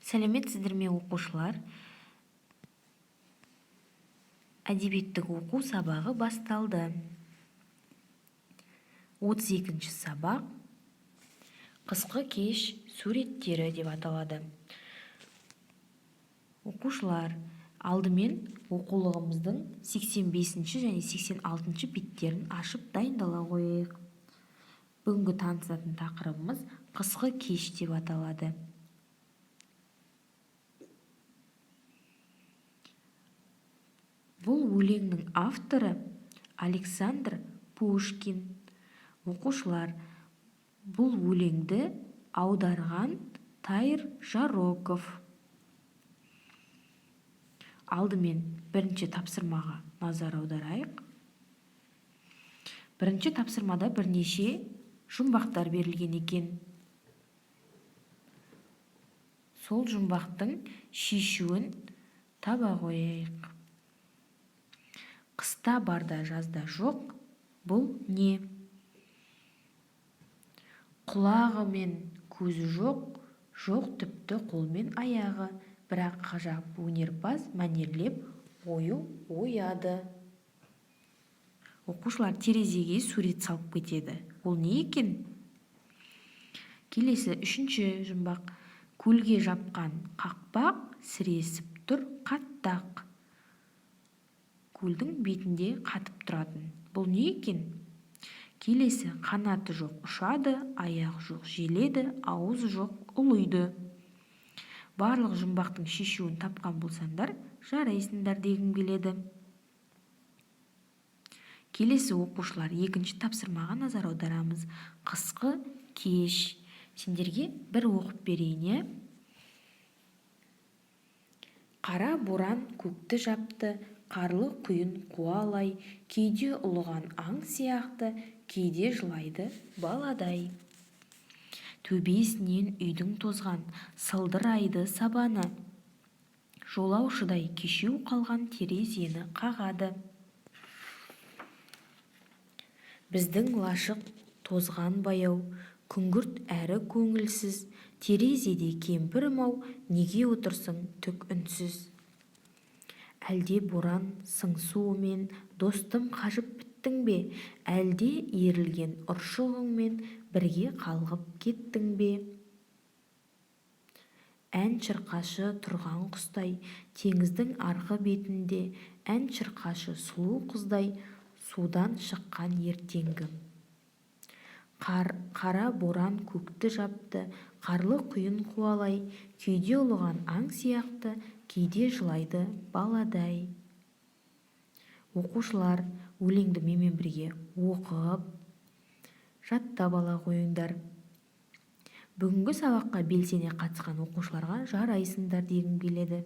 Сәлеметсіздер ме оқушылар? Әдебиеттік оқу сабағы басталды. 32-ші сабақ қысқы кеш суреттері деп аталады. Оқушылар, алдымен оқулығымыздың 85-ші және 86-ші беттерін ашып дайындала қойайық. Бүгінгі танысатын тақырыбымыз қысқы кеш деп аталады. Бұл өлеңнің авторы Александр Пушкин. Оқушылар, бұл өлеңді аударған Тайыр Жароков. Алдымен бірінші тапсырмаға назар аударайық. Бірінші тапсырмада бірнеше жұмбақтар берілген екен. Сол жұмбақтың шешуін таба қойайық. Қыста барда жазда жоқ, бұл не? Құлағы мен көзі жоқ, жоқ тіпті қол мен аяғы, бірақ ғажап өнерпаз мәнерлеп ою ояды. Оқушылар терезеге сурет салып кетеді. Ол не екен? Келесі үшінші жұмбақ. Көлге жапқан қақпақ сіресіп тұр қаттақ. Көлдің бетінде қатып тұратын. Бұл не екен? Келесі қанаты жоқ ұшады, аяқ жоқ желеді, ауыз жоқ ұлиды. Барлық жұмбақтың шешуін тапқан болсаңдар, жарайсыңдар дегім келеді. Келесі оқушылар екінші тапсырмаға назар аударамыз. Қысқы кеш. Сендерге бір оқып берейін. Қара боран көкті жапты, қарлы құйын қуалай, кейде ұлыған аң сияқты, кейде жылайды баладай. Төбесінен үйдің тозған сылдырайды сабаны, жолаушыдай кешеу қалған терезені қағады. Біздің лашық тозған баяу, күңгірт әрі көңілсіз, терезеде кемпірім-ау, неге отырсың түк үнсіз? Әлде боран сыңсуымен достым қажып біттің бе? Әлде ерілген ұршығыңмен бірге қалғып кеттің бе? Ән шырқашы тұрған құстай, теңіздің арғы бетінде, ән шырқашы сұлу қыздай, судан шыққан ертеңгі. Қара боран көкті жапты, қарлы құйын қуалай, кейде ұлыған аң сияқты, кейде жылайды баладай. Оқушылар, өлеңді менімен бірге оқып, жаттап ала қойыңдар. Бүгінгі сабаққа белсене қатысқан оқушыларға жарайсыңдар дегім келеді.